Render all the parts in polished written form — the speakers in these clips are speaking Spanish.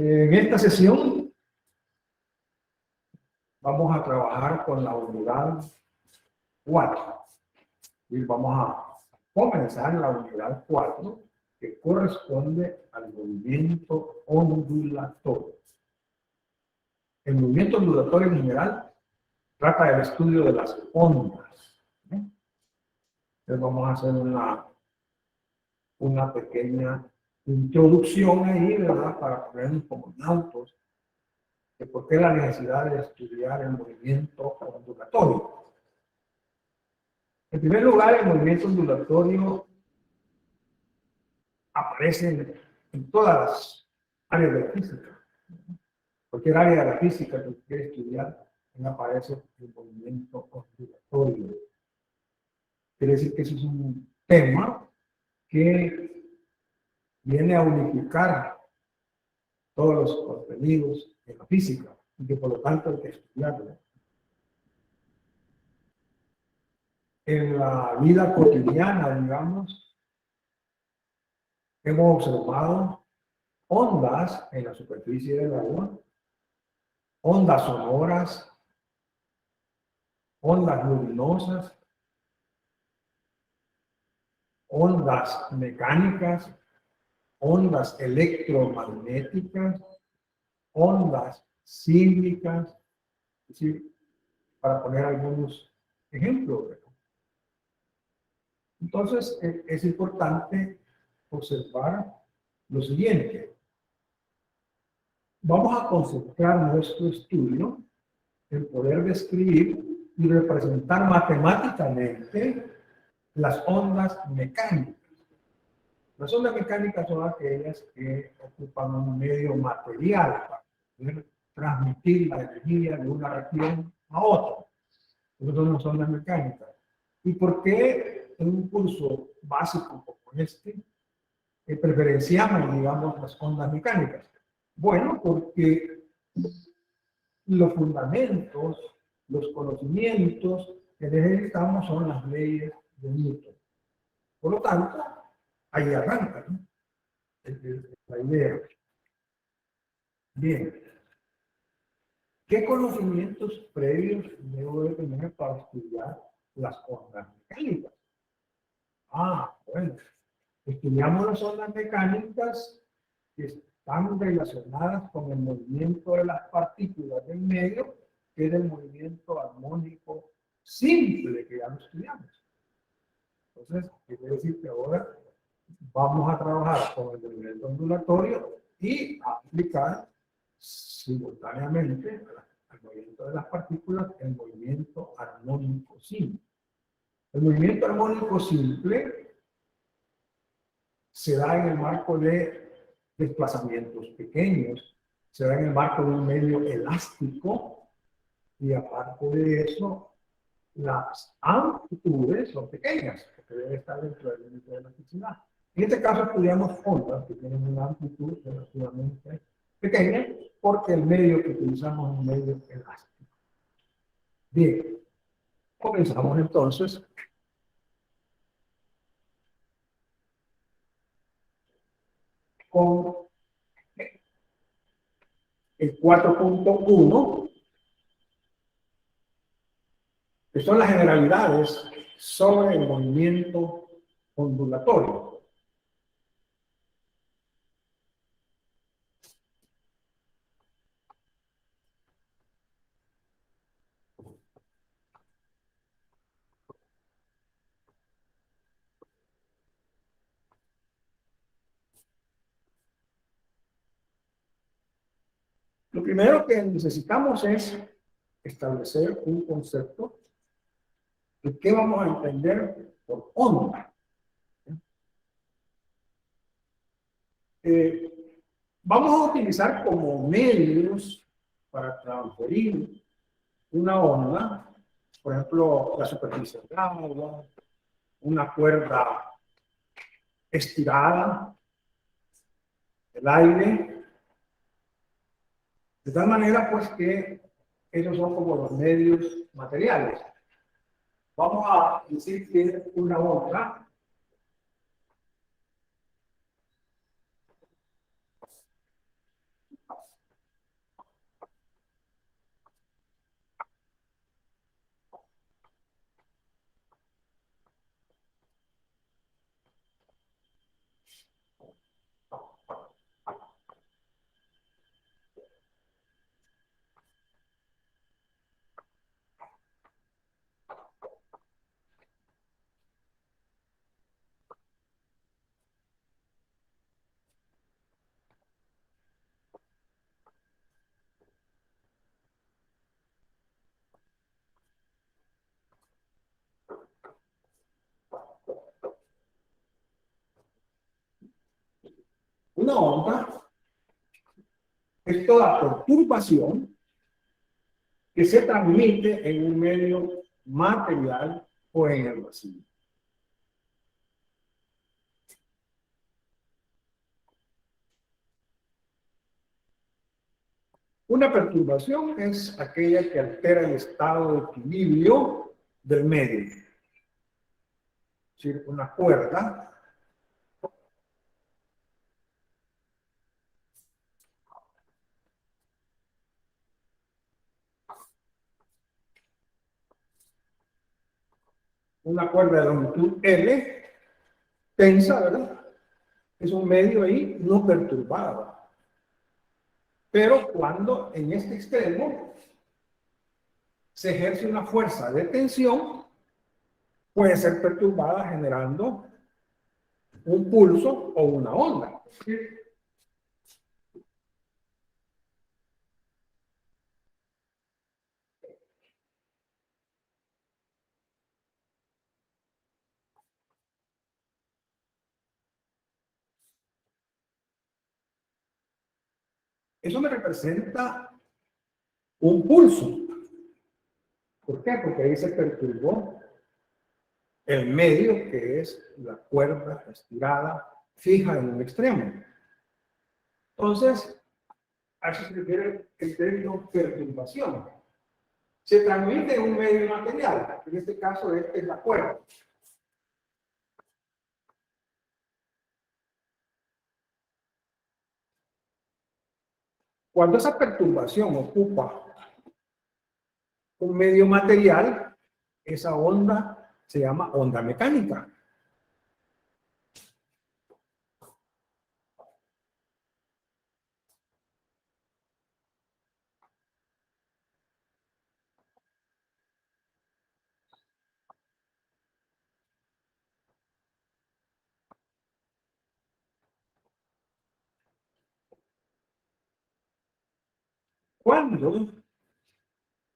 En esta sesión vamos a trabajar con la unidad 4 y vamos a comenzar la unidad 4 que corresponde al movimiento ondulatorio. El movimiento ondulatorio en general trata del estudio de las ondas. Entonces vamos a hacer una pequeña introducción ahí, ¿verdad? Para ponernos como nautos de por qué la necesidad de estudiar el movimiento ondulatorio. En primer lugar, el movimiento ondulatorio aparece en todas las áreas de la física. Cualquier área de la física que quiere estudiar, aparece el movimiento ondulatorio. Quiere decir que ese es un tema que viene a unificar todos los contenidos de la física y que por lo tanto hay que estudiarlo. En la vida cotidiana, digamos, hemos observado ondas en la superficie del agua, ondas sonoras, ondas luminosas, ondas mecánicas, ondas electromagnéticas, ondas sísmicas, es decir, para poner algunos ejemplos. Entonces, es importante observar lo siguiente. Vamos a concentrar nuestro estudio en poder describir y representar matemáticamente las ondas mecánicas. Las ondas mecánicas son aquellas que ocupan un medio material para poder transmitir la energía de una región a otra. Esas son las ondas mecánicas. ¿Y por qué en un curso básico como este preferenciamos, digamos, las ondas mecánicas? Bueno, porque los fundamentos, los conocimientos que necesitamos son las leyes de Newton. Por lo tanto, ahí arranca, ¿no? La idea. Bien. ¿Qué conocimientos previos debo de tener para estudiar las ondas mecánicas? Bueno, estudiamos las ondas mecánicas que están relacionadas con el movimiento de las partículas del medio, que es el movimiento armónico simple, que ya lo estudiamos. Entonces, quiere decir que ahora vamos a trabajar con el movimiento ondulatorio y aplicar simultáneamente al movimiento de las partículas el movimiento armónico simple. El movimiento armónico simple se da en el marco de desplazamientos pequeños, se da en el marco de un medio elástico y aparte de eso, las amplitudes son pequeñas, porque debe estar dentro del límite de elasticidad. En este caso estudiamos ondas que tienen una amplitud relativamente pequeña porque el medio que utilizamos es un medio elástico. Bien, comenzamos entonces con el 4.1, que son las generalidades sobre el movimiento ondulatorio. Lo primero que necesitamos es establecer un concepto de qué vamos a entender por onda. Vamos a utilizar como medios para transferir una onda, por ejemplo, la superficie del agua, una cuerda estirada, el aire, de tal manera pues que esos son como los medios materiales. Vamos a decir que una onda una onda es toda perturbación que se transmite en un medio material o en el vacío. Una perturbación es aquella que altera el estado de equilibrio del medio. Es decir, una cuerda de longitud L, tensa, ¿verdad? Es un medio ahí no perturbado. Pero cuando en este extremo se ejerce una fuerza de tensión, puede ser perturbada generando un pulso o una onda. Eso me representa un pulso. ¿Por qué? Porque ahí se perturbó el medio, que es la cuerda estirada, fija en un extremo. Entonces, a eso se refiere el término perturbación. Se transmite en un medio material, en este caso este es la cuerda. Cuando esa perturbación ocupa un medio material, esa onda se llama onda mecánica. Cuando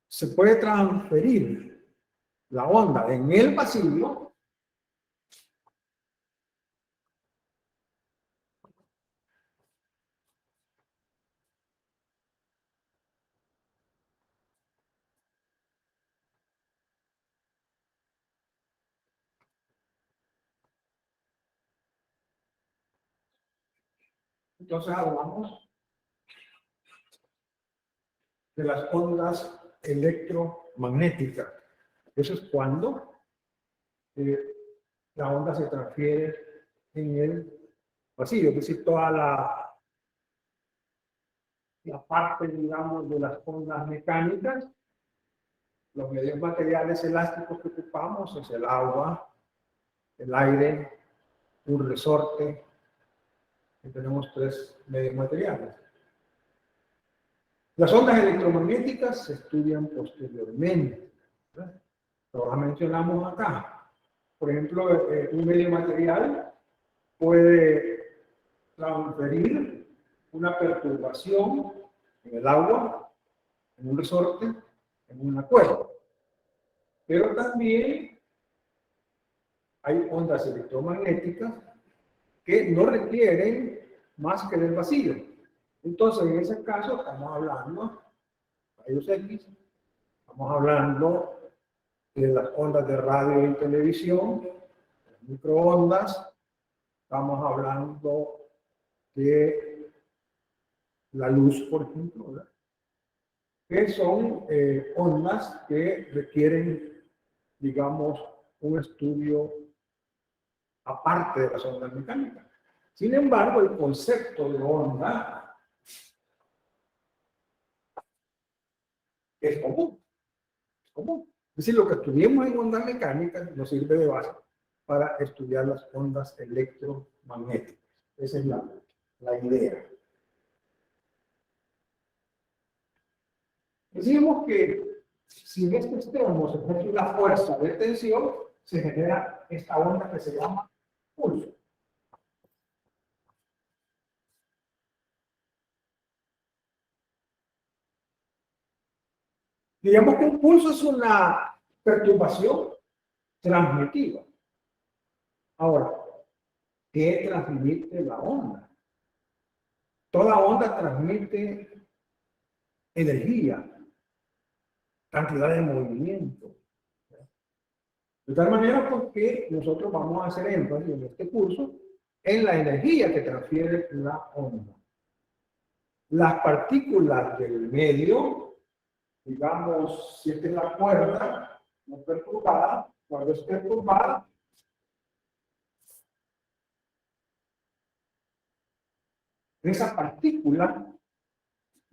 se puede transferir la onda en el vacío, entonces hablamos de las ondas electromagnéticas. Eso es cuando la onda se transfiere en el vacío, es decir, toda la parte, digamos, de las ondas mecánicas, los medios materiales elásticos que ocupamos es el agua, el aire, un resorte, y tenemos tres medios materiales. Las ondas electromagnéticas se estudian posteriormente, ¿verdad? Lo mencionamos acá. Por ejemplo, un medio material puede transferir una perturbación en el agua, en un resorte, en una cuerda. Pero también hay ondas electromagnéticas que no requieren más que del vacío. Entonces, en ese caso, estamos hablando de rayos X, estamos hablando de las ondas de radio y televisión, las microondas, estamos hablando de la luz, por ejemplo, ¿verdad? Que son ondas que requieren, digamos, un estudio aparte de las ondas mecánicas. Sin embargo, el concepto de onda es común. Es común. Es decir, lo que estudiamos en ondas mecánicas nos sirve de base para estudiar las ondas electromagnéticas. Esa es la idea. Decimos que si en este extremo se ejerce una fuerza de tensión, se genera esta onda que se llama pulso. Digamos que un pulso es una perturbación transmitiva. Ahora, ¿qué transmite la onda? Toda onda transmite energía, cantidad de movimiento. De tal manera porque nosotros vamos a hacer énfasis en este curso en la energía que transfiere la onda. Las partículas del medio, digamos, si esta es la cuerda no perturbada, cuando es perturbada, esa partícula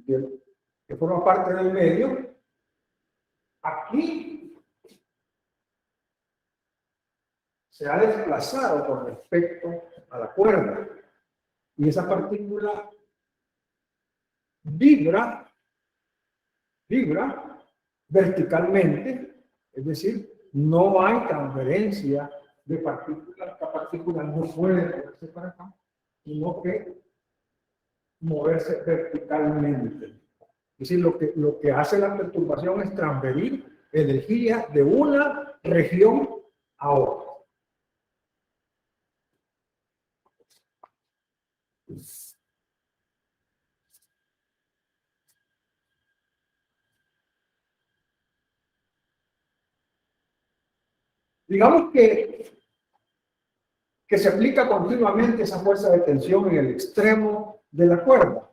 que forma parte del medio, aquí se ha desplazado con respecto a la cuerda. Y esa partícula vibra verticalmente, es decir, no hay transferencia de partículas. La partícula no puede moverse para acá, sino que moverse verticalmente. Es decir, lo que hace la perturbación es transferir energía de una región a otra. Digamos que se aplica continuamente esa fuerza de tensión en el extremo de la cuerda.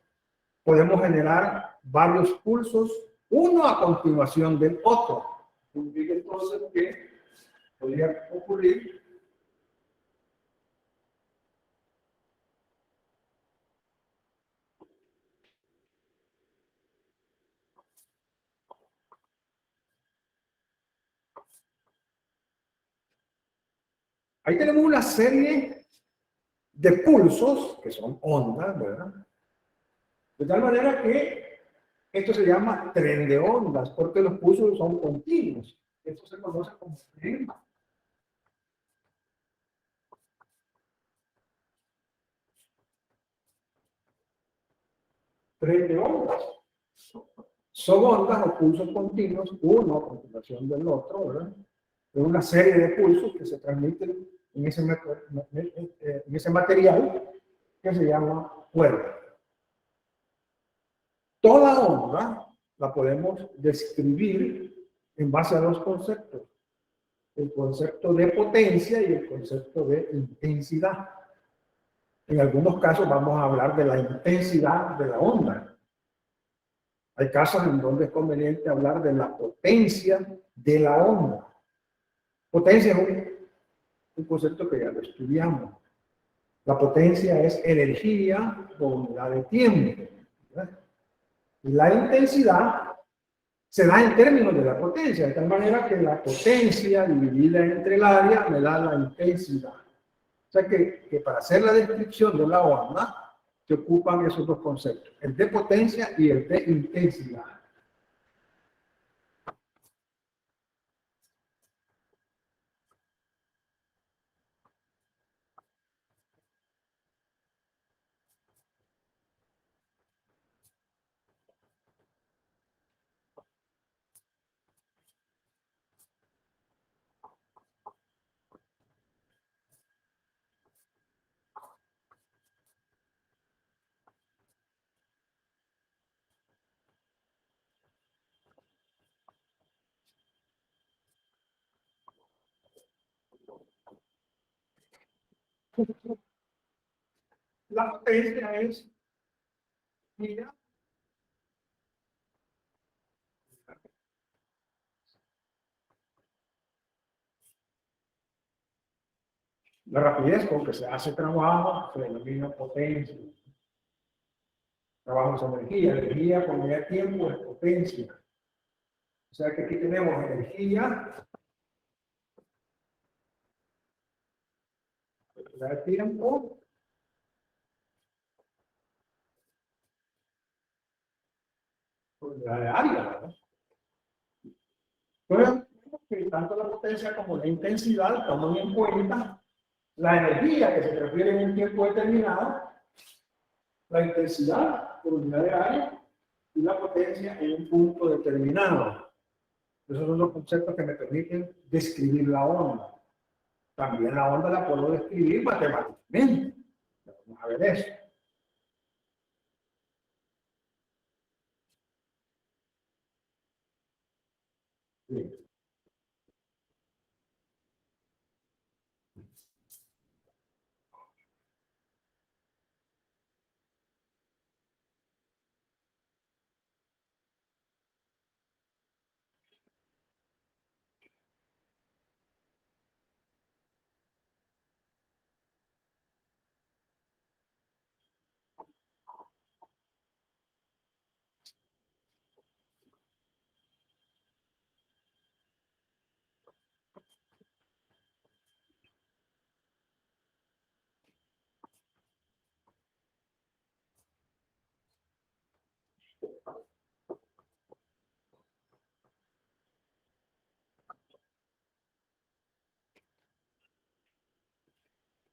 Podemos generar varios pulsos, uno a continuación del otro. Entonces, ¿qué podría ocurrir? Ahí tenemos una serie de pulsos, que son ondas, ¿verdad? De tal manera que esto se llama tren de ondas, porque los pulsos son continuos. Esto se conoce como tren de ondas. Son ondas o pulsos continuos, uno a continuación del otro, ¿verdad? Es una serie de pulsos que se transmiten en ese material que se llama cuerda. Toda onda la podemos describir en base a dos conceptos: el concepto de potencia y el concepto de intensidad. En algunos casos vamos a hablar de la intensidad de la onda. Hay casos en donde es conveniente hablar de la potencia de la onda. Potencia es un concepto que ya lo estudiamos. La potencia es energía por unidad de tiempo, ¿verdad? Y la intensidad se da en términos de la potencia, de tal manera que la potencia dividida entre el área me da la intensidad. O sea que para hacer la descripción de la onda se ocupan esos dos conceptos, el de potencia y el de intensidad. La potencia es, mira, la rapidez con que se hace trabajo se denomina potencia. Trabajo es energía, energía con unidad de tiempo es potencia. O sea que aquí tenemos energía, unidad de tiempo, unidad de área, ¿verdad? Entonces, que tanto la potencia como la intensidad toman en cuenta la energía que se transfiere en un tiempo determinado, la intensidad por unidad de área y la potencia en un punto determinado. Esos son los conceptos que me permiten describir la onda. También la onda la puedo describir matemáticamente. Vamos a ver eso. Bien.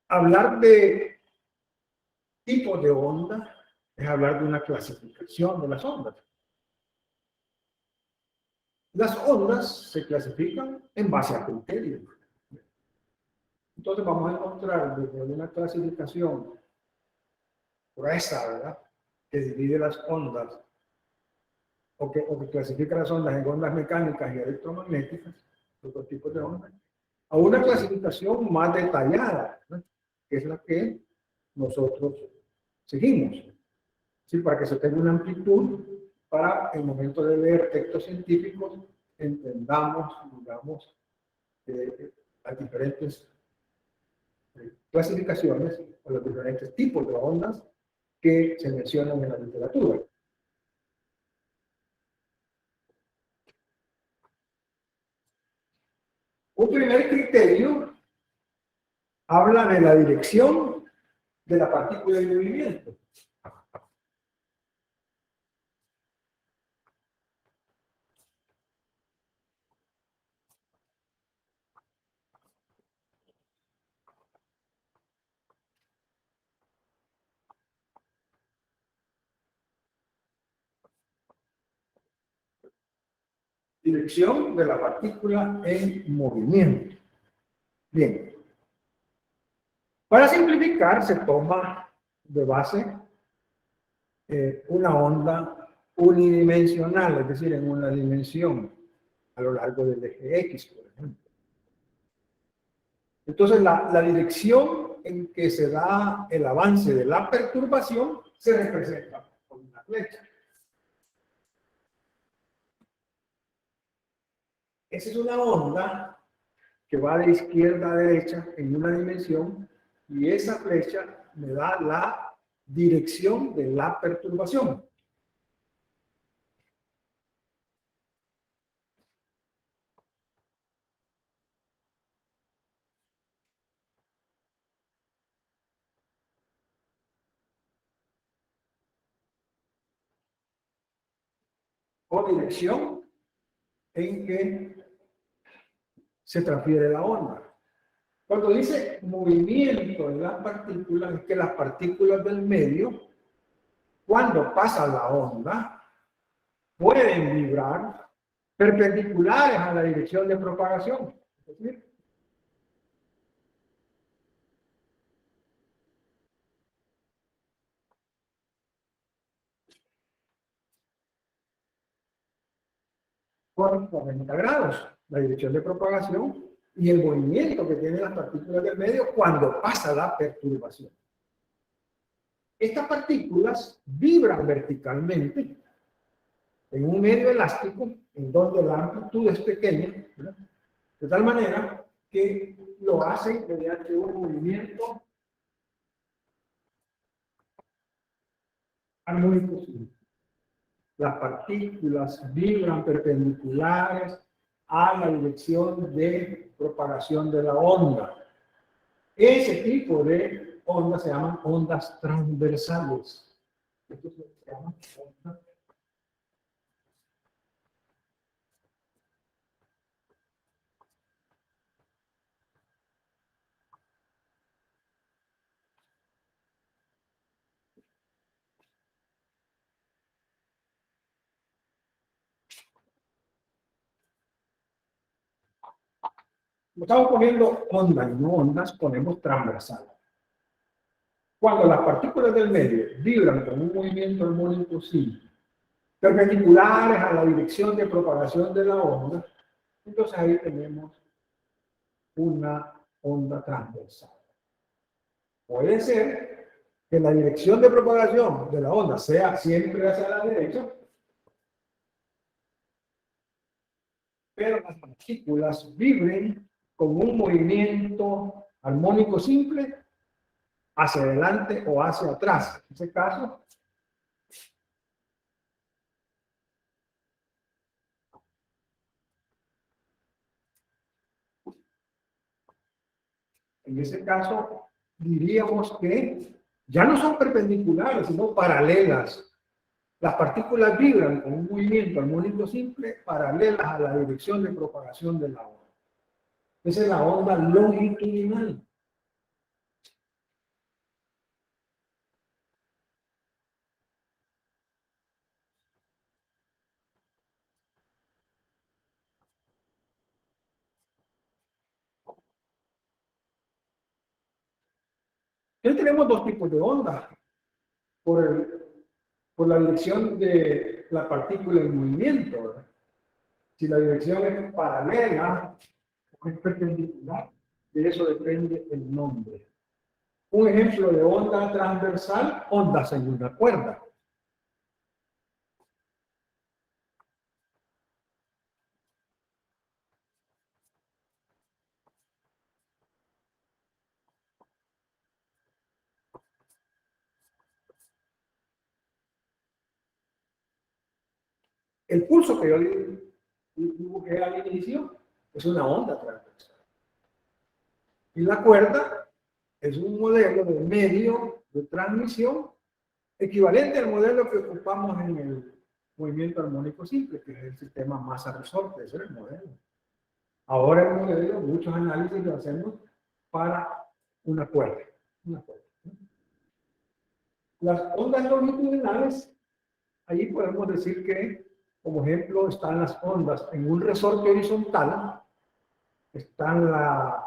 Hablar de tipos de onda es hablar de una clasificación de las ondas. Las ondas se clasifican en base a criterios. Entonces vamos a encontrar desde una clasificación gruesa, ¿verdad?, que divide las ondas o que clasifica las ondas en ondas mecánicas y electromagnéticas, otros tipos de ondas, a una clasificación más detallada, ¿verdad?, que es la que nosotros seguimos. ¿Sí? Para que se tenga una amplitud para el momento de leer textos científicos entendamos, digamos, las diferentes clasificaciones o los diferentes tipos de ondas que se mencionan en la literatura. Un primer criterio habla de la dirección de la partícula en movimiento. Dirección de la partícula en movimiento. Bien. Para simplificar, se toma de base una onda unidimensional, es decir, en una dimensión a lo largo del eje X, por ejemplo. Entonces, la dirección en que se da el avance de la perturbación se representa con una flecha. Esa es una onda que va de izquierda a derecha en una dimensión y esa flecha me da la dirección de la perturbación. O dirección en que se transfiere la onda. Cuando dice movimiento de las partículas, es que las partículas del medio, cuando pasa la onda, pueden vibrar perpendiculares a la dirección de propagación. Es decir, por 40 grados, la dirección de propagación y el movimiento que tienen las partículas del medio cuando pasa la perturbación. Estas partículas vibran verticalmente en un medio elástico en donde la amplitud es pequeña, ¿verdad?, de tal manera que lo hacen mediante un movimiento armónico. Las partículas vibran perpendiculares a la dirección de propagación de la onda. Ese tipo de ondas se llaman ondas transversales. Esto se llama ondas. Estamos poniendo ondas y no ondas, ponemos transversal. Cuando las partículas del medio vibran con un movimiento armónico simple, perpendiculares a la dirección de propagación de la onda, Entonces ahí tenemos una onda transversal. Puede ser que la dirección de propagación de la onda sea siempre hacia la derecha, pero las partículas vibren con un movimiento armónico simple hacia adelante o hacia atrás. En ese caso, diríamos que ya no son perpendiculares, sino paralelas. Las partículas vibran con un movimiento armónico simple paralelas a la dirección de propagación de la onda. Esa es la onda longitudinal. Entonces tenemos dos tipos de ondas. Por la dirección de la partícula en movimiento, ¿verdad? Si la dirección es paralela o es perpendicular, de eso depende el nombre. Un ejemplo de onda transversal, ondas en una cuerda. El pulso que yo dibujé al inicio es una onda transversal. Y la cuerda es un modelo de medio de transmisión equivalente al modelo que ocupamos en el movimiento armónico simple, que es el sistema masa-resorte, ese es el modelo. Ahora el modelo, muchos análisis lo hacemos para una cuerda. Una cuerda. Las ondas longitudinales, ahí podemos decir que, como ejemplo, están las ondas en un resorte horizontal, están la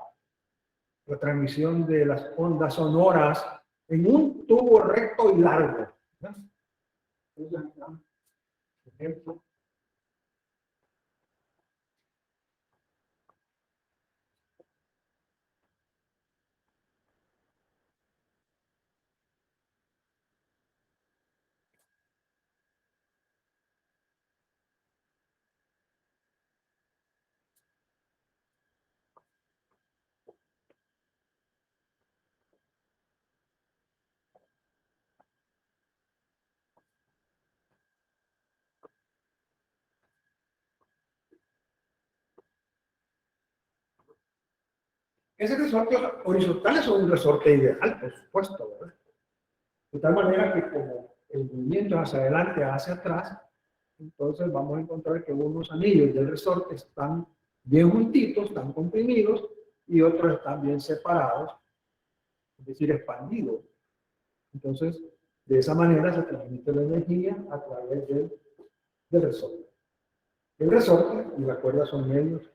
transmisión de las ondas sonoras en un tubo recto y largo. Por ejemplo, ese resorte horizontal es un resorte ideal, por supuesto, ¿verdad? De tal manera que como el movimiento es hacia adelante, hacia atrás, entonces vamos a encontrar que unos anillos del resorte están bien juntitos, están comprimidos, y otros están bien separados, es decir, expandidos. Entonces, de esa manera se transmite la energía a través del resorte. El resorte y la cuerda son medios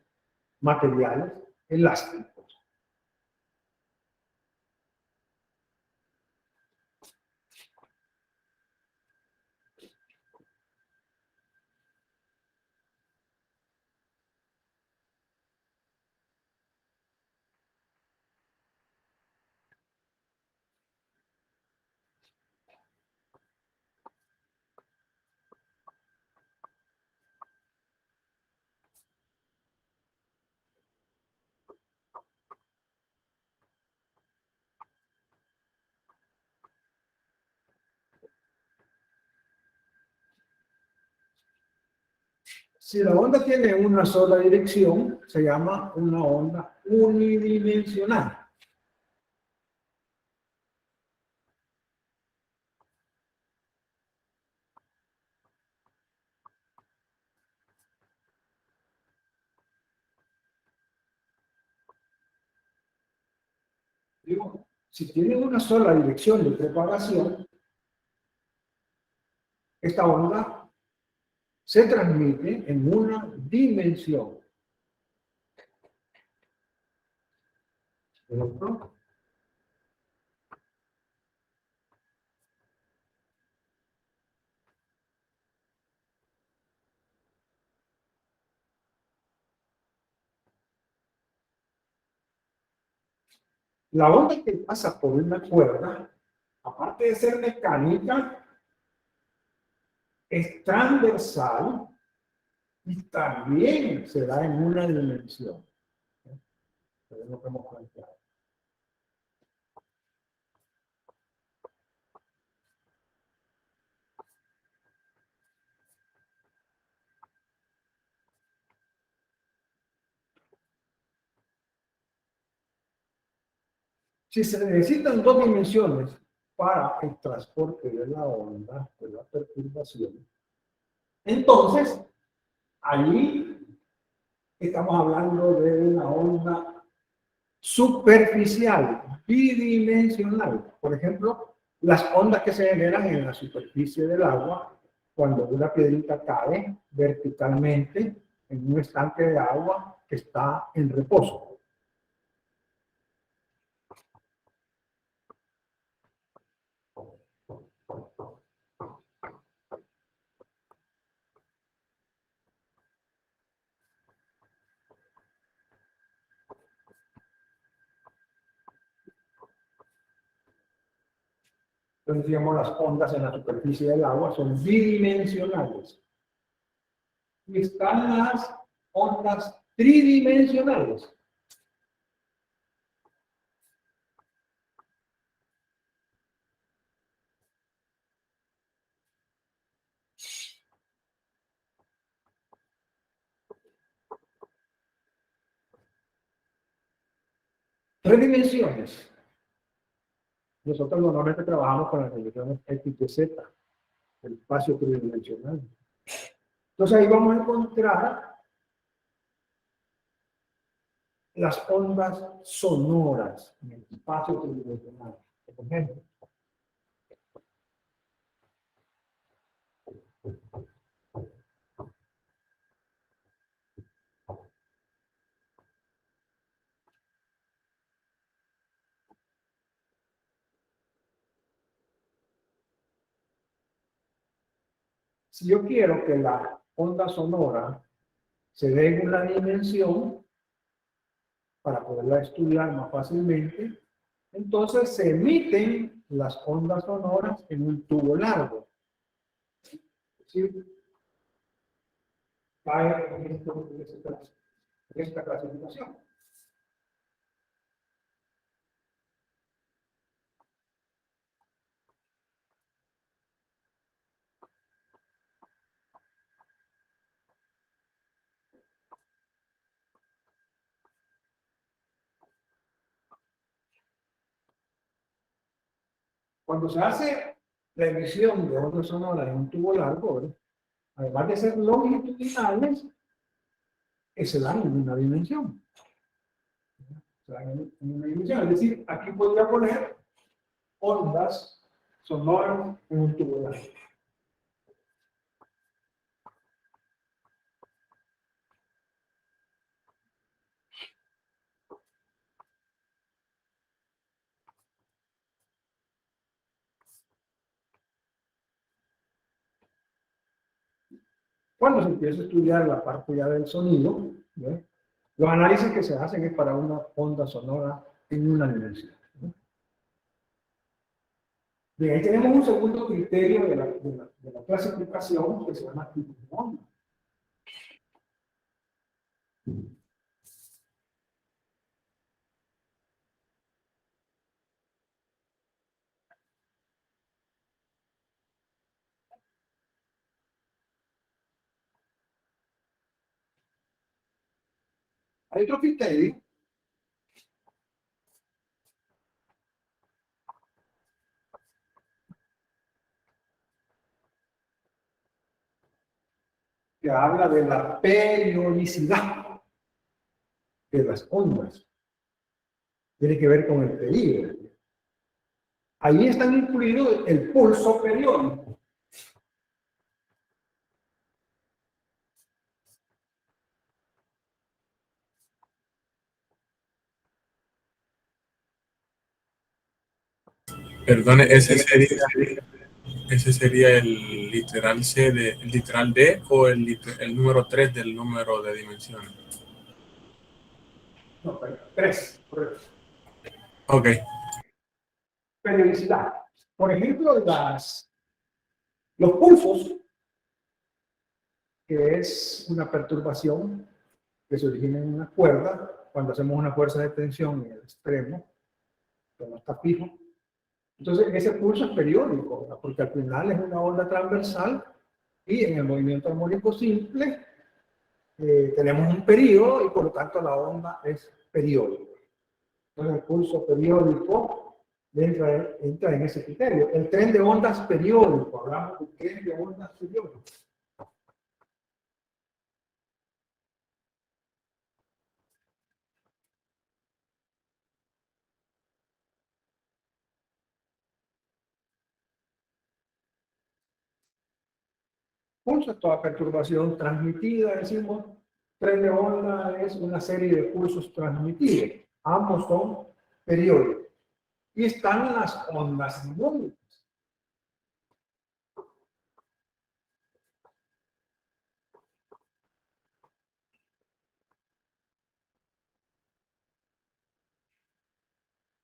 materiales elásticos. Si la onda tiene una sola dirección, se llama una onda unidimensional. Digo, si tiene una sola dirección de propagación, esta onda se transmite en una dimensión. ¿Cierto? La onda que pasa por una cuerda, aparte de ser mecánica, es transversal y también se da en una dimensión. Es lo que hemos planteado. Si se necesitan dos dimensiones para el transporte de la onda, de la perturbación, entonces allí estamos hablando de una onda superficial, bidimensional. Por ejemplo, las ondas que se generan en la superficie del agua cuando una piedrita cae verticalmente en un estanque de agua que está en reposo. Entonces, digamos, las ondas en la superficie del agua son bidimensionales. Y están las ondas tridimensionales. Tres dimensiones. Nosotros normalmente trabajamos con las dimensiones X y Z, el espacio tridimensional. Entonces ahí vamos a encontrar las ondas sonoras en el espacio tridimensional. Por ejemplo, si yo quiero que la onda sonora se dé en una dimensión para poderla estudiar más fácilmente, entonces se emiten las ondas sonoras en un tubo largo. ¿Sí? Cae en esta clasificación. Cuando se hace la emisión de ondas sonoras en un tubo largo, ¿verdad? Además de ser longitudinales, se dan en una dimensión. Se dan en una dimensión. Es decir, aquí podría poner ondas sonoras en un tubo largo. Cuando se empieza a estudiar la parte ya del sonido, ¿ve? Los análisis que se hacen es para una onda sonora en una dimensión. ¿No? Bien, ahí tenemos un segundo criterio de la clasificación que se llama tipo de onda. Hay otro criterio que habla de la periodicidad de las ondas. Tiene que ver con el período. Ahí están incluidos el pulso periódico. Perdone, ese sería el literal C, el literal D o el número 3 del número de dimensiones. No, pero 3, correcto. Ok. Periodicidad. Por ejemplo, los pulsos, que es una perturbación que se origina en una cuerda, cuando hacemos una fuerza de tensión en el extremo, que no está fijo. Entonces, ese pulso es periódico, ¿verdad? Porque al final es una onda transversal y en el movimiento armónico simple tenemos un periodo y por lo tanto la onda es periódica. Entonces, el pulso periódico entra en ese criterio. El tren de ondas periódico, hablamos de tren de ondas periódico. Pulso es toda perturbación transmitida, decimos. Tren de onda es una serie de pulsos transmitidos. Ambos son periódicos. Y están las ondas armónicas.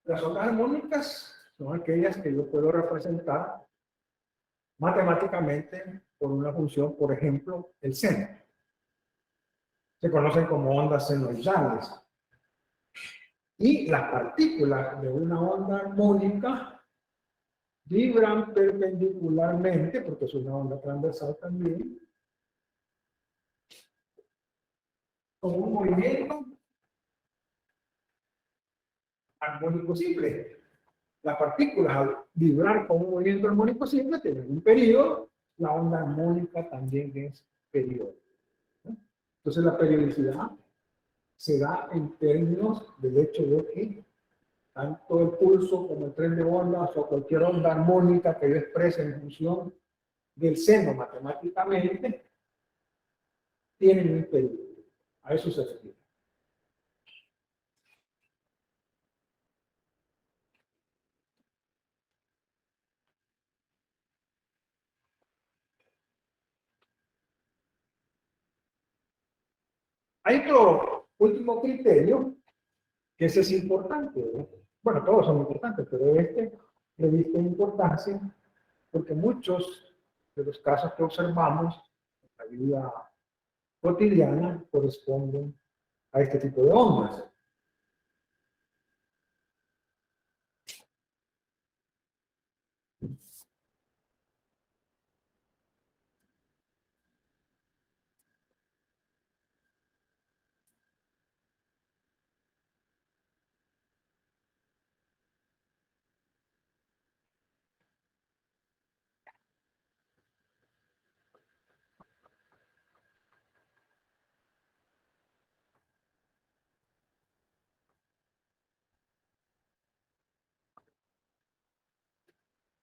Las ondas armónicas son aquellas que yo puedo representar matemáticamente por una función, por ejemplo, el seno. Se conocen como ondas senoidales. Y las partículas de una onda armónica vibran perpendicularmente, porque es una onda transversal también, con un movimiento armónico simple. Las partículas, al vibrar con un movimiento armónico simple, tienen un periodo. La onda armónica también es periódica. Entonces, la periodicidad se da en términos del hecho de que tanto el pulso como el tren de ondas o cualquier onda armónica que yo exprese en función del seno matemáticamente, tienen un periodo. A eso se refiere. Hay otro último criterio, que ese es importante, ¿no? Bueno, todos son importantes, pero este le diste importancia porque muchos de los casos que observamos en la vida cotidiana corresponden a este tipo de ondas.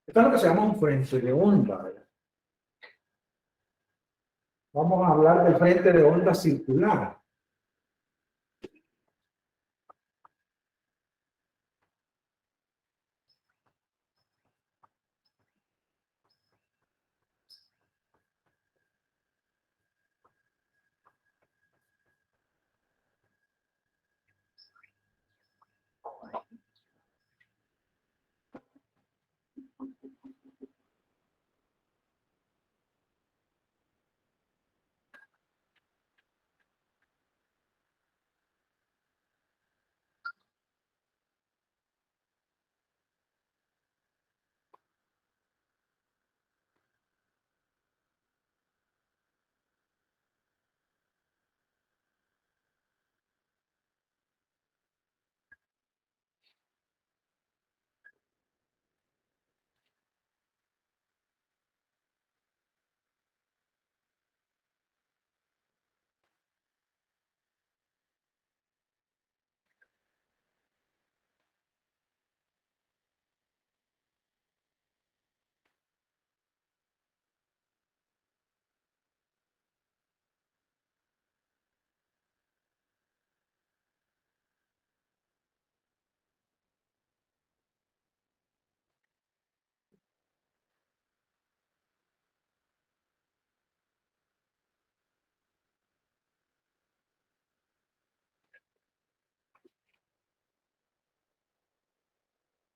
Esto es lo que se llama un frente de onda, ¿verdad? Vamos a hablar del frente de onda circular.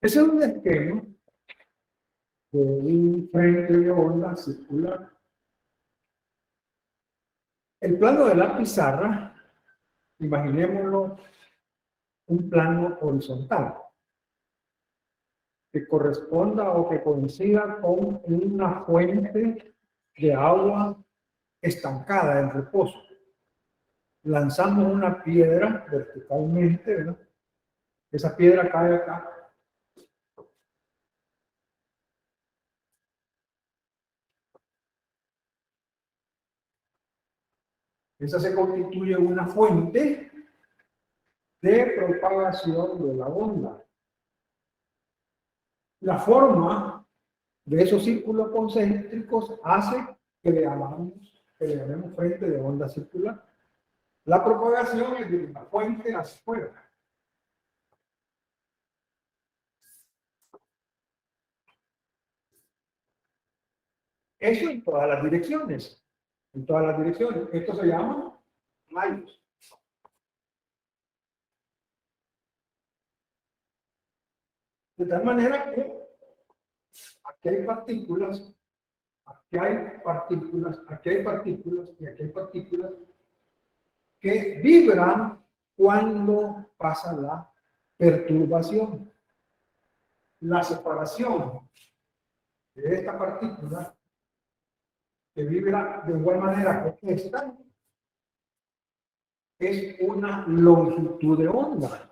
Ese es un esquema de un frente de onda circular. El plano de la pizarra, imaginémoslo un plano horizontal que corresponda o que coincida con una fuente de agua estancada en reposo. Lanzamos una piedra verticalmente, ¿verdad? Esa piedra cae acá. Esa se constituye una fuente de propagación de la onda. La forma de esos círculos concéntricos hace que le llamemos frente de onda circular. La propagación es de la fuente hacia afuera. Eso en todas las direcciones. En todas las direcciones. Esto se llama rayos. De tal manera que aquí hay partículas, aquí hay partículas, aquí hay partículas y aquí hay partículas que vibran cuando pasa la perturbación. La separación de esta partícula que vibra de igual manera que esta es una longitud de onda.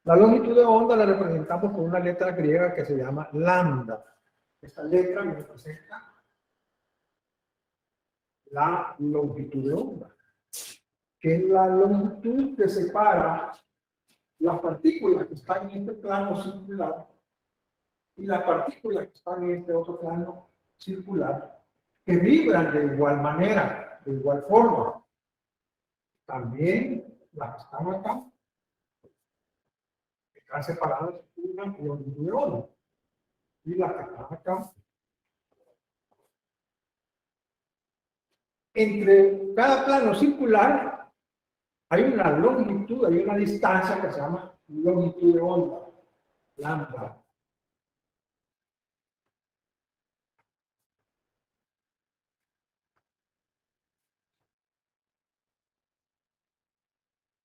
La longitud de onda la representamos con una letra griega que se llama lambda. Esta letra me representa la longitud de onda, que es la longitud que separa las partículas que están en este plano circular y las partículas que están en este otro plano circular, que vibran de igual manera, de igual forma. También las que están acá están separadas por una longitud de onda. Y las que están acá, entre cada plano circular hay una longitud, hay una distancia que se llama longitud de onda, lambda.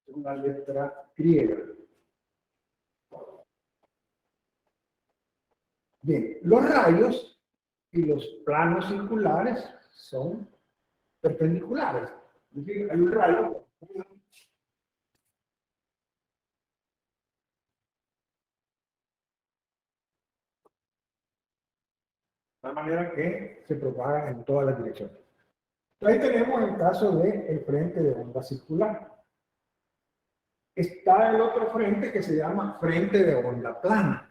Es una letra griega. Bien, los rayos y los planos circulares son perpendiculares. Es decir, hay un rayo de manera que se propaga en todas las direcciones. Ahí tenemos el caso del frente de onda circular. Está el otro frente que se llama frente de onda plana.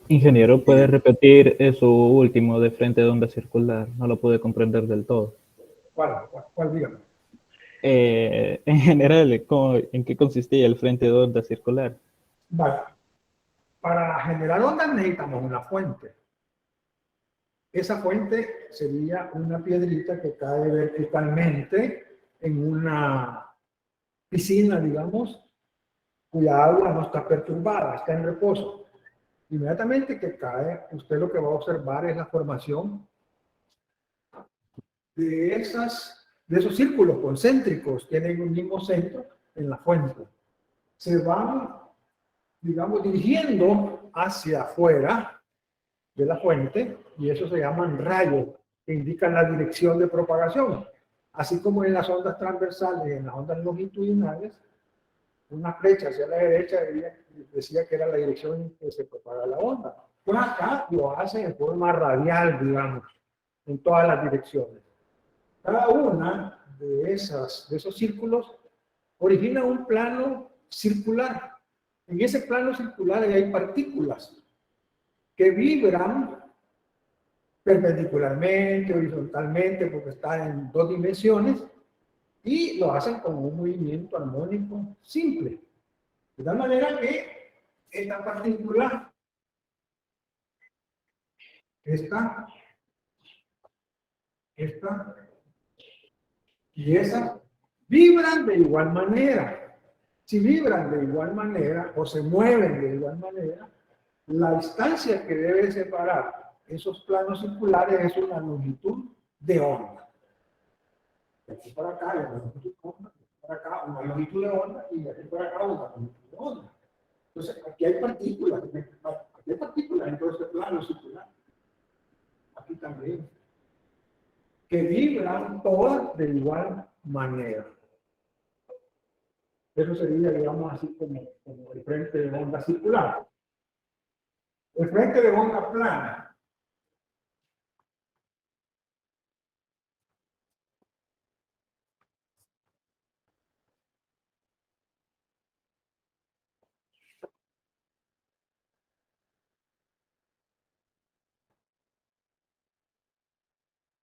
Ingeniero, ¿puede repetir eso último de frente de onda circular? No lo pude comprender del todo. ¿Cuál dígame? En general, ¿en qué consistía el frente de onda circular? Vale. Para generar ondas necesitamos una fuente. Esa fuente sería una piedrita que cae verticalmente en una piscina, digamos, cuya agua no está perturbada, está en reposo. Inmediatamente que cae, usted lo que va a observar es la formación de esos círculos concéntricos, tienen un mismo centro en la fuente. Se van, digamos, dirigiendo hacia afuera de la fuente, y eso se llaman rayos, que indican la dirección de propagación. Así como en las ondas transversales y en las ondas longitudinales, una flecha hacia la derecha decía que era la dirección en que se propaga la onda. Pues acá lo hace en forma radial, digamos, en todas las direcciones. Cada una de esos círculos origina un plano circular. En ese plano circular hay partículas que vibran perpendicularmente, horizontalmente, porque están en dos dimensiones, y lo hacen con un movimiento armónico simple. De tal manera que esta partícula esta y esa, vibran de igual manera. Si vibran de igual manera o se mueven de igual manera, la distancia que debe separar esos planos circulares es una longitud de onda. De aquí para acá, una longitud de onda, de aquí para acá, una longitud de onda, y de aquí para acá, una longitud de onda. Entonces, aquí hay partículas en todo este plano circular. Aquí también. Que vibran todas de igual manera. Eso sería, digamos, así como el frente de onda circular. El frente de onda plana.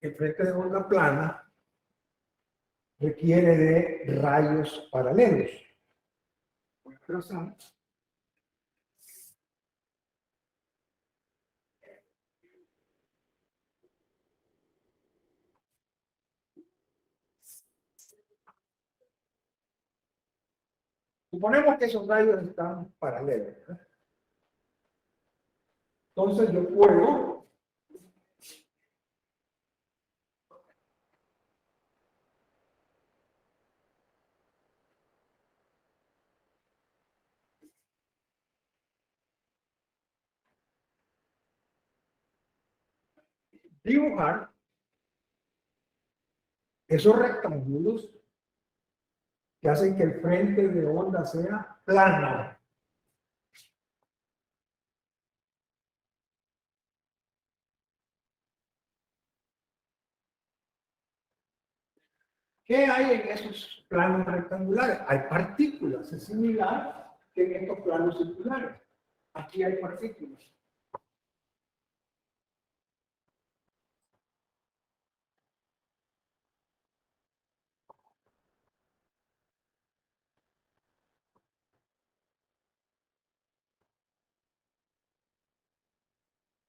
El frente de onda plana requiere de rayos paralelos. Voy a trazar. Suponemos que esos rayos están paralelos, ¿verdad? Entonces yo puedo dibujar esos rectángulos que hacen que el frente de onda sea plano. ¿Qué hay en esos planos rectangulares? Hay partículas, es similar que en estos planos circulares. Aquí hay partículas.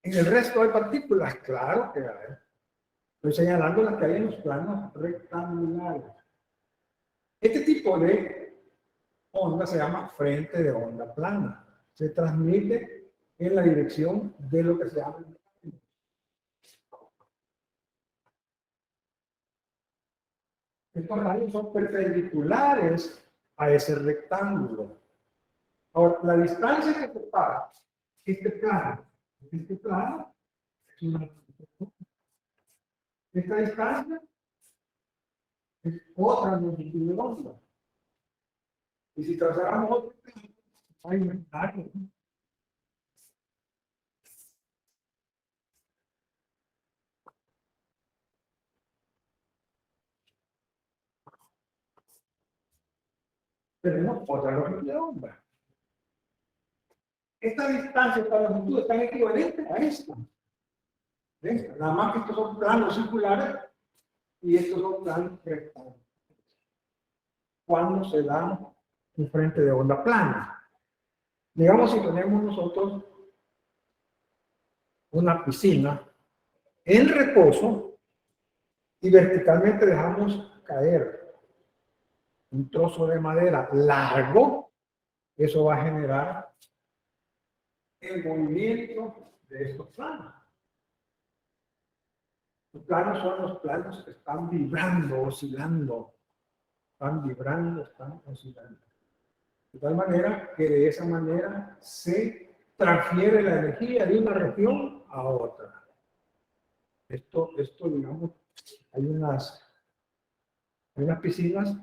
En el resto hay partículas, claro que hay. Estoy señalando las que hay en los planos rectangulares. Este tipo de onda se llama frente de onda plana. Se transmite en la dirección de lo que se llama. Estos rayos son perpendiculares a ese rectángulo. Ahora, la distancia que separa este plano, es una. Esta distancia es otra longitud de onda. Y si trazáramos otro plano, hay un largo. Tenemos otra longitud de onda. Esta distancia, esta longitud, están equivalentes a esta. ¿Ves? Nada más que estos son planos circulares y estos son planos rectangulares. Cuando se da un frente de onda plana. Digamos, si tenemos nosotros una piscina en reposo y verticalmente dejamos caer un trozo de madera largo, eso va a generar el movimiento de estos planos. Los planos son los planos que están vibrando, oscilando. Están vibrando, están oscilando. De tal manera que de esa manera se transfiere la energía de una región a otra. Esto digamos, hay unas piscinas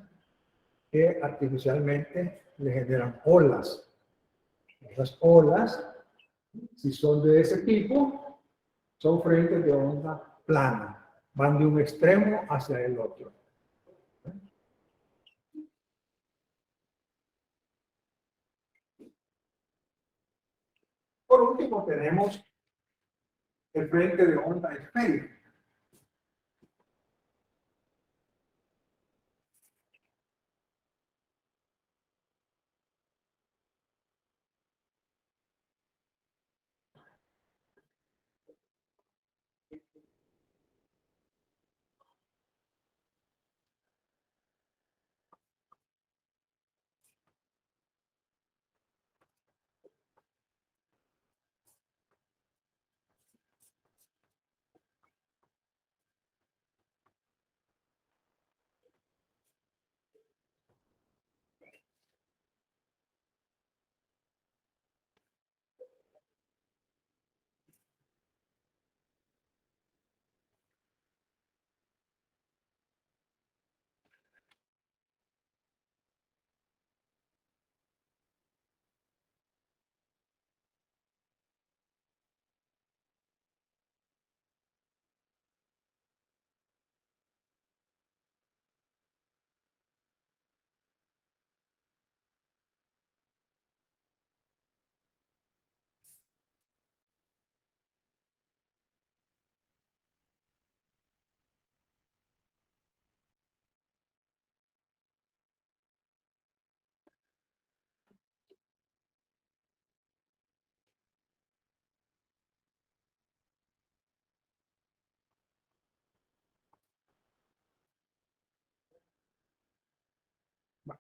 que artificialmente le generan olas. Esas olas, si son de ese tipo, son frentes de onda plana. Van de un extremo hacia el otro. Por último, tenemos el frente de onda esférica.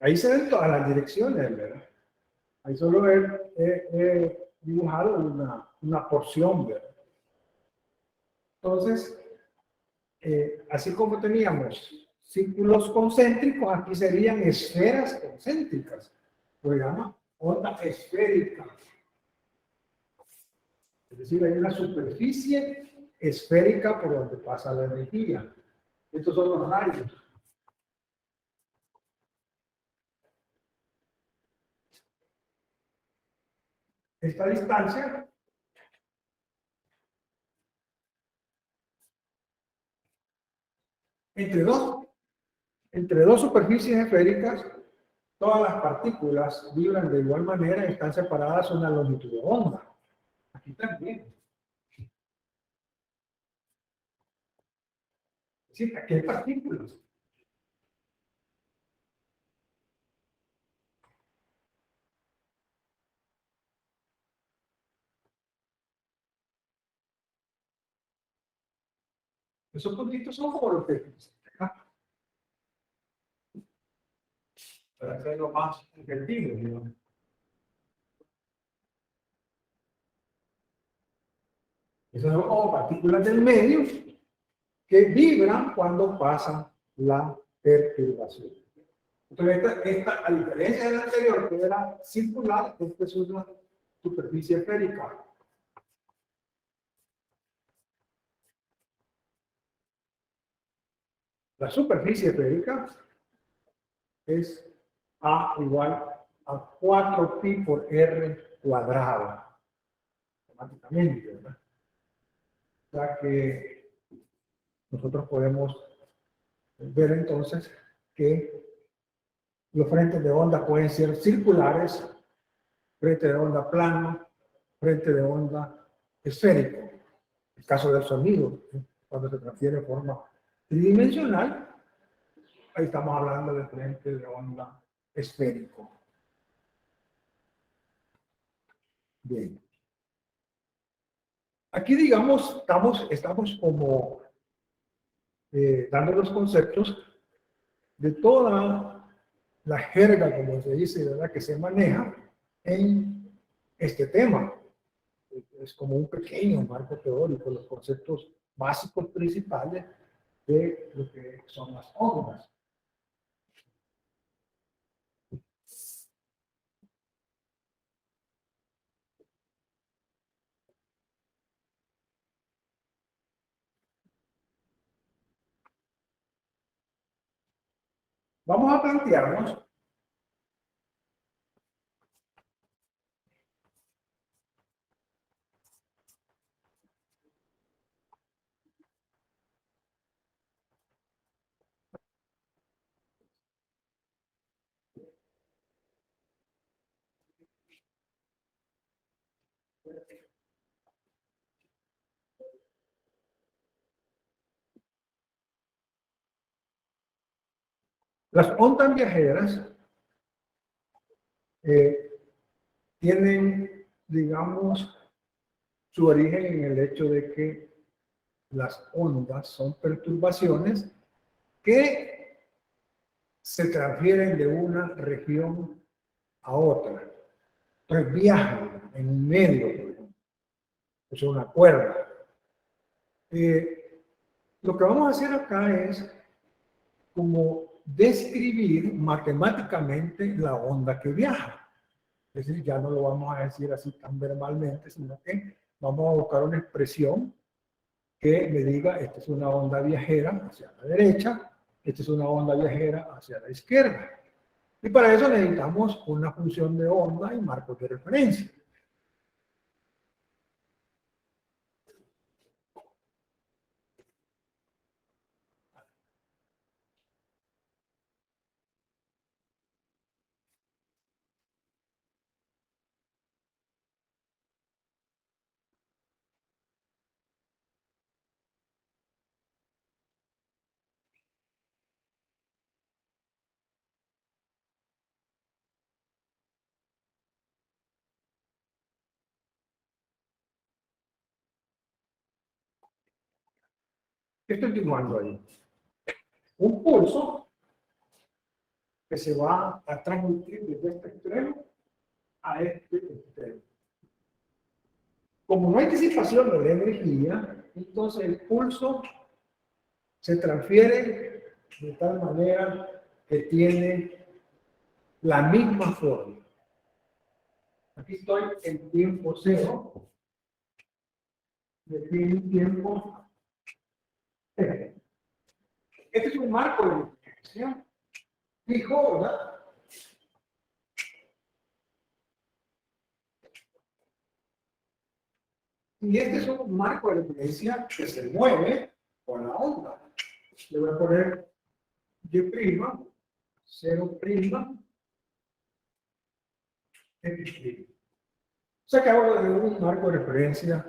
Ahí se ven todas las direcciones, ¿verdad? Ahí solo he dibujado una porción, ¿verdad? Entonces, así como teníamos círculos concéntricos, aquí serían esferas concéntricas. Lo llama onda esférica. Es decir, hay una superficie esférica por donde pasa la energía. Estos son los rayos. Esta distancia entre dos superficies esféricas, todas las partículas vibran de igual manera y están separadas una longitud de onda. Aquí también. Es decir, aquí hay partículas. Esos puntitos son como los que acá, para hacerlo más efectivo, digamos. Esas son como partículas del medio que vibran cuando pasan la perturbación. Entonces, a diferencia del anterior, que era circular, esta es una superficie esférica. La superficie esférica es A igual a 4pi por R cuadrado, automáticamente, ¿verdad? O sea que nosotros podemos ver entonces que los frentes de onda pueden ser circulares, frente de onda plano, frente de onda esférico. El caso del sonido, cuando se transfiere en forma tridimensional, ahí estamos hablando de frente de onda esférico. Bien. Aquí, digamos, estamos como dando los conceptos de toda la jerga, como se dice, ¿verdad?, que se maneja en este tema. Es como un pequeño marco teórico, los conceptos básicos principales de lo que son las ondas. Vamos a plantearnos las ondas viajeras tienen, digamos, su origen en el hecho de que las ondas son perturbaciones que se transfieren de una región a otra. Entonces viajan en un medio, por ejemplo. Es una cuerda. Lo que vamos a hacer acá es como describir matemáticamente la onda que viaja. Es decir, ya no lo vamos a decir así tan verbalmente, sino que vamos a buscar una expresión que me diga, esta es una onda viajera hacia la derecha, esta es una onda viajera hacia la izquierda. Y para eso necesitamos una función de onda y marcos de referencia. ¿Qué estoy dibujando ahí? Un pulso que se va a transmitir desde este extremo a este extremo. Como no hay disipación de la energía, entonces el pulso se transfiere de tal manera que tiene la misma forma. Aquí estoy en tiempo cero. Y aquí en tiempo cero. Este es un marco de multiplicación fijo, ¿verdad? Y este es un marco de referencia que se mueve con la onda. Le voy a poner Y', 0', X'. O sea que ahora de un marco de referencia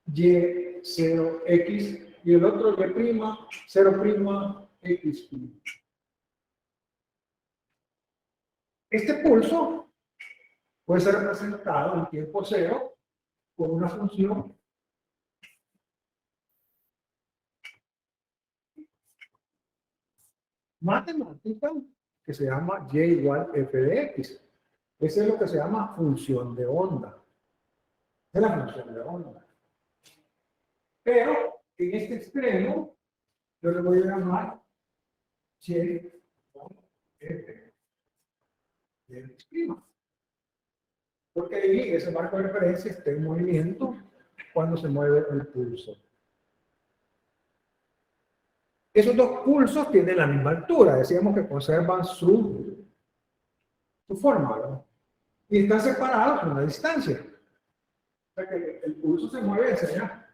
Y, 0, X, y el otro Y', 0', X'. Este pulso puede ser representado en tiempo cero con una función matemática que se llama Y igual F de X. Esa es lo que se llama función de onda. Es la función de onda. Pero en este extremo, yo le voy a llamar Y F de X'. Porque ahí ese marco de referencia está en movimiento cuando se mueve el pulso. Esos dos pulsos tienen la misma altura, decíamos que conservan su forma, ¿verdad? Y están separados por una distancia. O sea que el pulso se mueve hacia allá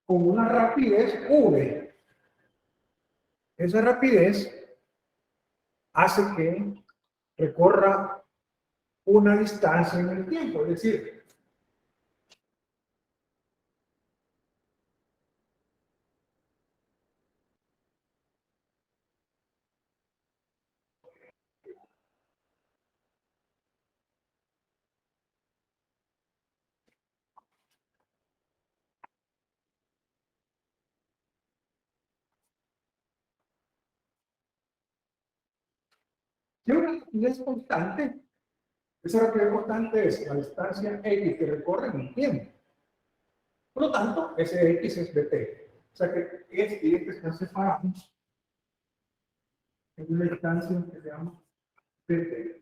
con una rapidez V. Esa rapidez hace que recorra una distancia en el tiempo, es decir, si una rapidez constante, esa rapidez constante es la distancia X que recorre en el tiempo. Por lo tanto, ese X es dt. O sea que este y este están separados en una distancia que se llama dt.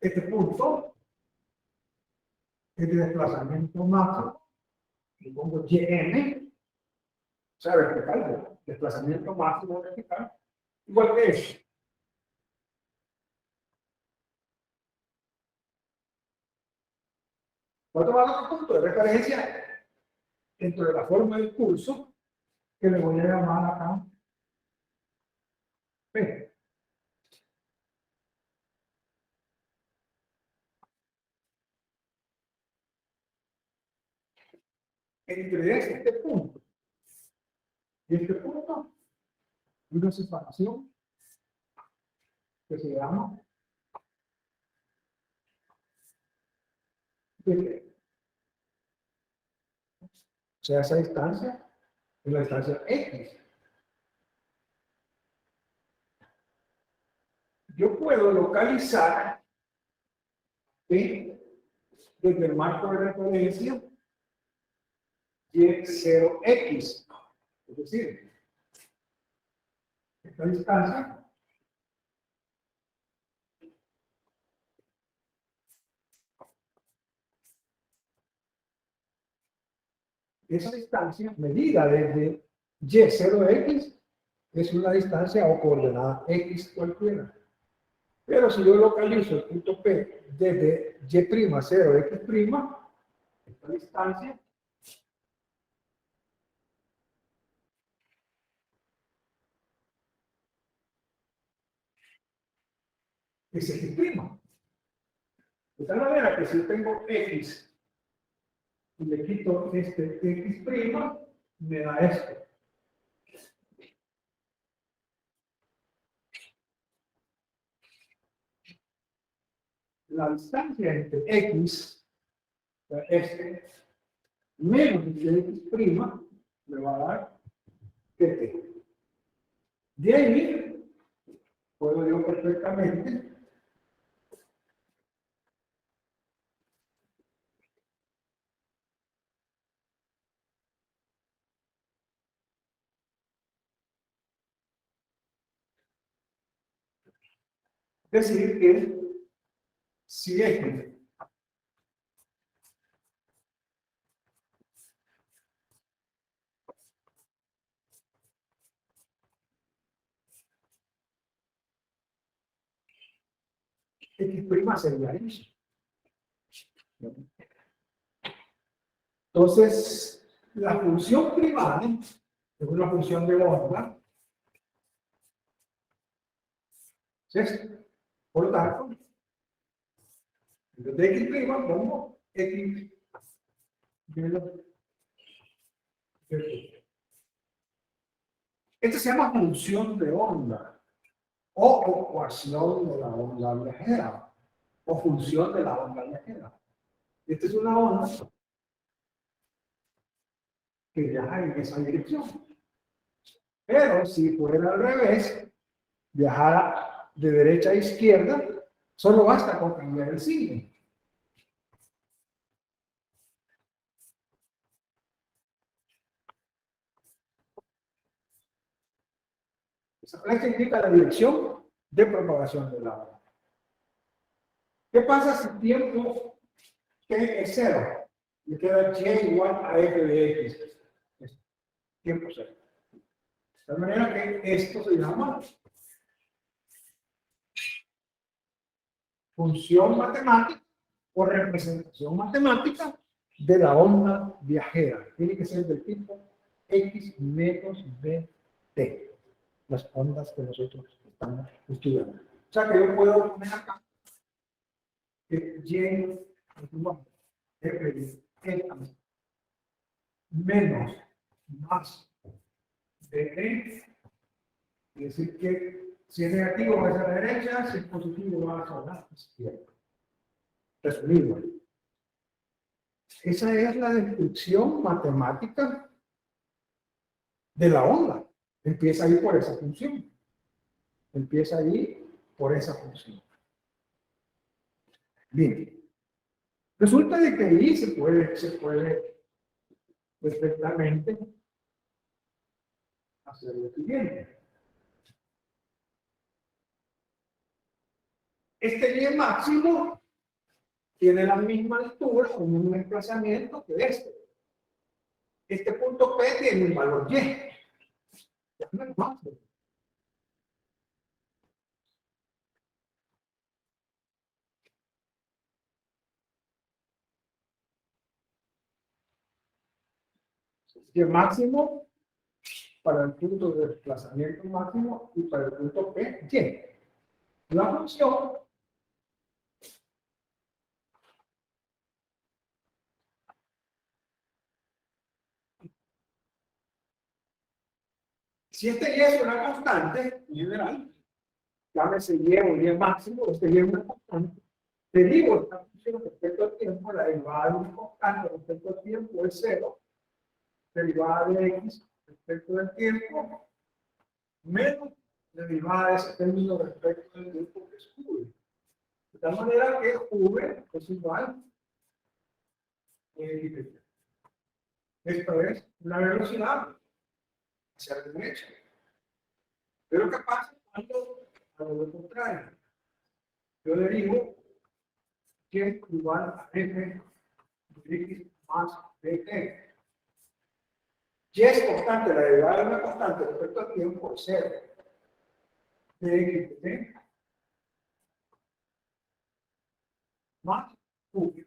Este punto es de desplazamiento máximo. Le pongo Yn, o sea, vertical, desplazamiento máximo vertical, igual que eso. Voy a tomar otro punto de referencia dentro de la forma del pulso, que le voy a llamar acá P. Entre este punto y este punto, hay una separación que se llama dt. O sea, esa distancia es la distancia X. Yo puedo localizar P desde el marco de referencia Y0X. Es decir, esta distancia esa distancia medida desde Y0X es una distancia o coordenada X cualquiera. Pero si yo localizo el punto P desde Y'0X', esta distancia es X'. De tal manera que si yo tengo X y le quito este X', me da esto. La distancia entre X, este, menos de X' me va a dar dt. De ahí, puedo yo perfectamente decir que si x x' sería eso. Entonces, la función privada es una función de onda. ¿Es esto? Por lo tanto, de x' pongo x menos. Esta se llama función de onda o ecuación de la onda viajera o función de la onda viajera. Esta es una onda que viaja en esa dirección. Pero si fuera al revés, viajara de derecha a izquierda, solo basta con cambiar el signo. Esa flecha indica la dirección de propagación de la onda. ¿Qué pasa si tiempo t es 0? Me queda y igual a f de x. Tiempo 0. De tal manera que esto se llama función matemática o representación matemática de la onda viajera. Tiene que ser del tipo x menos bt. Las ondas que nosotros estamos estudiando. O sea que yo puedo poner acá que y f de x menos más dt. Es decir, que si es negativo va hacia la derecha, si es positivo va hacia la izquierda. Resumido. Esa es la descripción matemática de la onda. Empieza ahí por esa función. Empieza ahí por esa función. Bien. Resulta de que ahí se puede perfectamente hacer lo siguiente. Este y máximo tiene la misma altura o el mismo desplazamiento que este. Este punto P tiene un valor y. Ya no es más. Y máximo para el punto de desplazamiento máximo y para el punto P, y. La función si este y es una constante en general, llámese y o y máximo, este y es una constante, derivo esta función respecto al tiempo, la derivada de una constante respecto al tiempo es 0, derivada de x respecto del tiempo, menos derivada de ese término respecto del tiempo que es v. De tal manera que v es igual a x. Esto es una velocidad hacia la derecha. Pero ¿qué pasa cuando hago lo contrario? Yo derivo que es igual a f de x más dt. Y es constante, la derivada de una constante respecto al tiempo es 0. De x de t más v.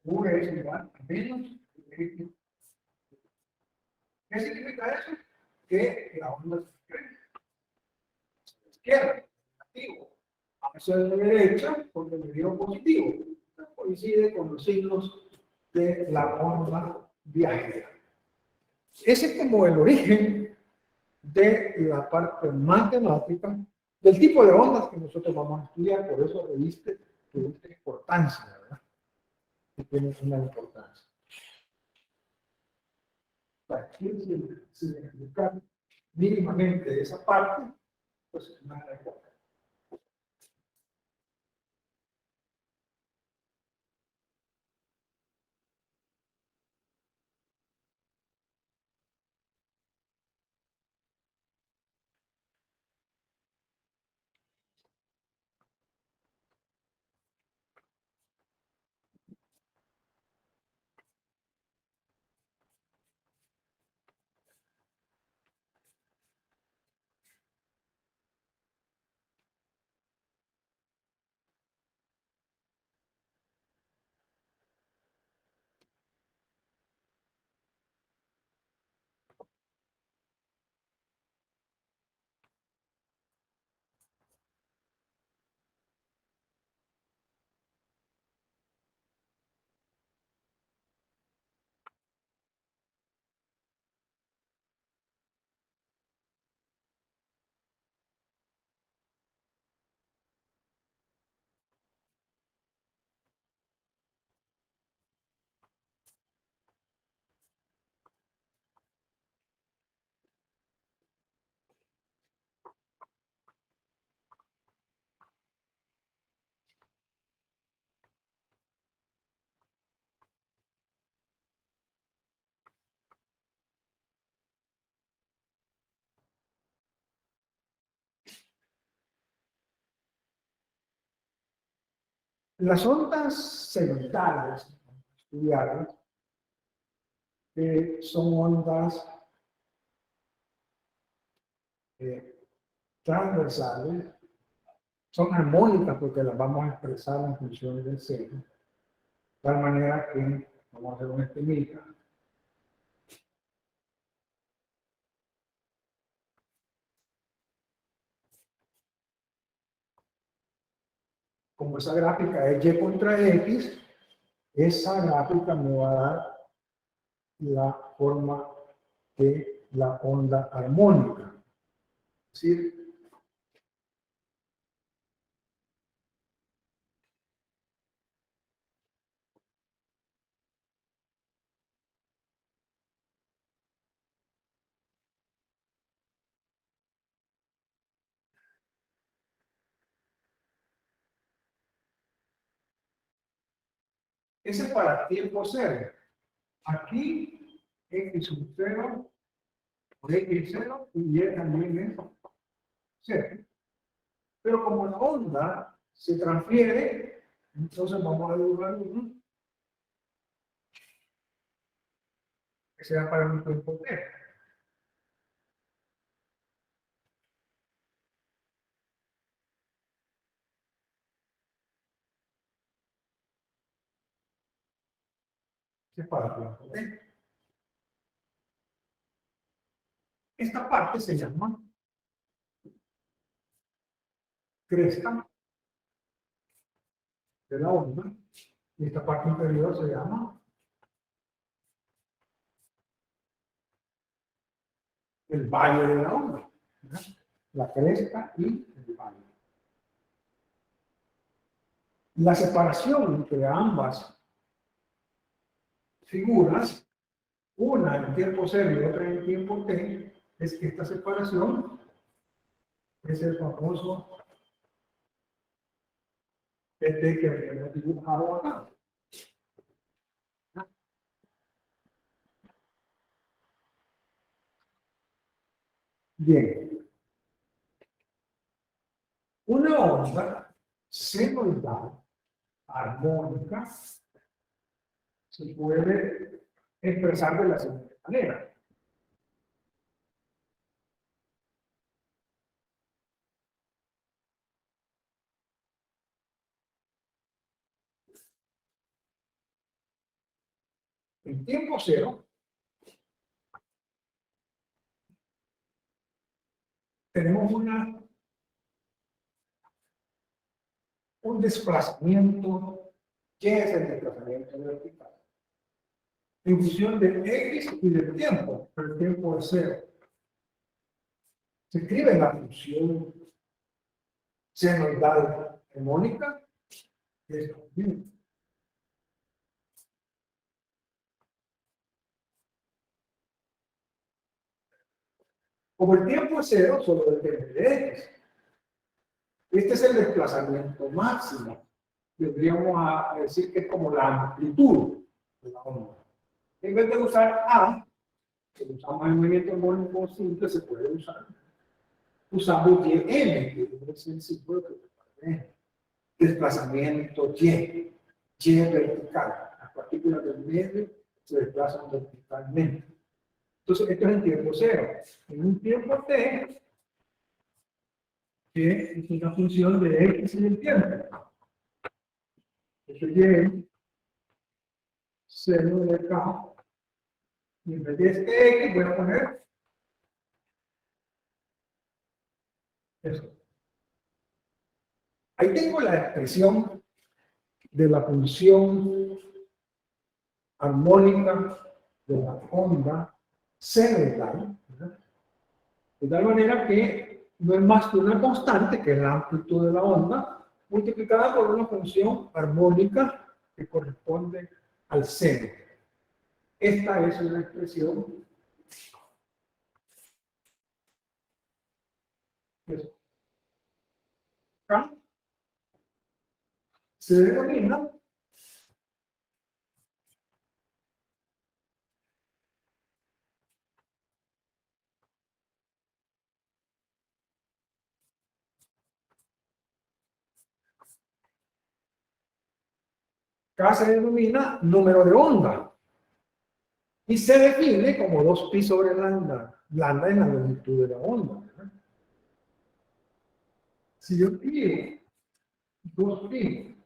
V es igual a menos de x. ¿Qué significa eso? Que la onda se crece. A la izquierda, negativo. Hacia la derecha, porque me dio positivo. Coincide con los signos de la onda viajera. Ese es como el origen de la parte matemática del tipo de ondas que nosotros vamos a estudiar. Por eso reviste importancia, ¿verdad? Que tiene una importancia. Para que se identificar mínimamente esa parte, pues nada de cosa. Las ondas cenital estudiadas son ondas transversales, son armónicas porque las vamos a expresar en función del seno, de tal manera que vamos a hacer una esquemita. Como esa gráfica es Y contra X, esa gráfica me va a dar la forma de la onda armónica. Es decir, ese es para tiempo cero. Aquí X sub 0, X 0 y Y también es 0. Pero como la onda se transfiere, entonces vamos a dibujar uno que sea para un tiempo t. Ese es para tiempo t. Esta parte se llama cresta de la onda y esta parte inferior se llama el valle de la onda, ¿verdad? La cresta y el valle. La separación entre ambas figuras, una en tiempo cero y otra en tiempo t, es que esta separación es el famoso este que habíamos dibujado acá. Bien. Una onda senoidal armónica se puede expresar de la siguiente manera. En tiempo cero, tenemos un desplazamiento. ¿Qué es el desplazamiento vertical? En función de X y del tiempo, pero el tiempo es cero. Se escribe en la función senoidal armónica, que es lo mismo. Como el tiempo es cero, solo depende de X. Este es el desplazamiento máximo. Tendríamos a decir que es como la amplitud de la onda. En vez de usar A, que usamos el movimiento armónico simple, se puede usar. Usamos YM, que es el símbolo que desplazamiento Y vertical. Las partículas del medio se desplazan verticalmente. Entonces, esto es en tiempo cero. En un tiempo t, que es una función de x en el tiempo. Eso y seno de k. Y en vez de este x voy a poner eso. Ahí tengo la expresión de la función armónica de la onda senoidal, ¿verdad? De tal manera que no es más que una constante, que es la amplitud de la onda, multiplicada por una función armónica que corresponde al seno. Esta es una expresión que se denomina K se denomina número de onda y se define como 2pi sobre lambda. Lambda es la longitud de la onda, ¿verdad? Si yo escribo 2pi,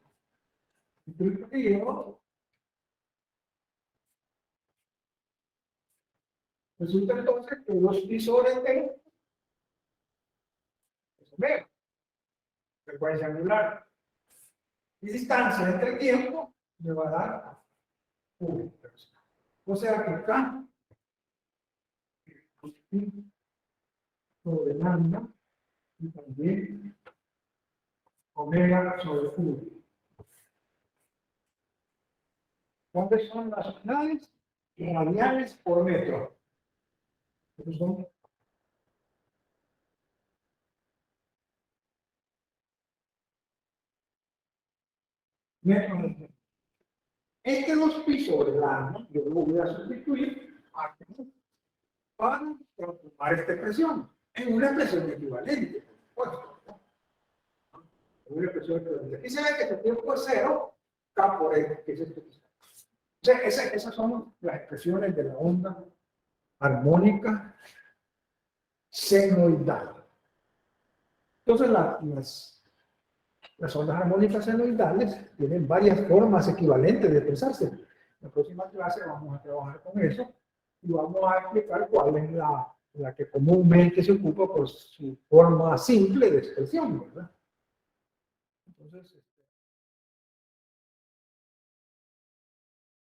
resulta entonces que 2pi sobre t es omega, frecuencia angular. Y distancia entre tiempo me va a dar 1. O sea que K sobre lambda y también omega sobre 1. ¿Cuáles son las unidades? Radianes por metro. Estos son metros. Este 2pi sobre lambda, yo lo voy a sustituir aquí para transformar esta expresión en una expresión equivalente, por supuesto, ¿no? Una expresión equivalente. Aquí se ve que este tiempo es 0, K por X, que es esto. O sea, esas son las expresiones de la onda armónica senoidal. Entonces, las ondas armónicas senoidales tienen varias formas equivalentes de expresarse. En la próxima clase vamos a trabajar con eso y vamos a explicar cuál es la que comúnmente se ocupa por su forma simple de expresión, ¿verdad? Entonces,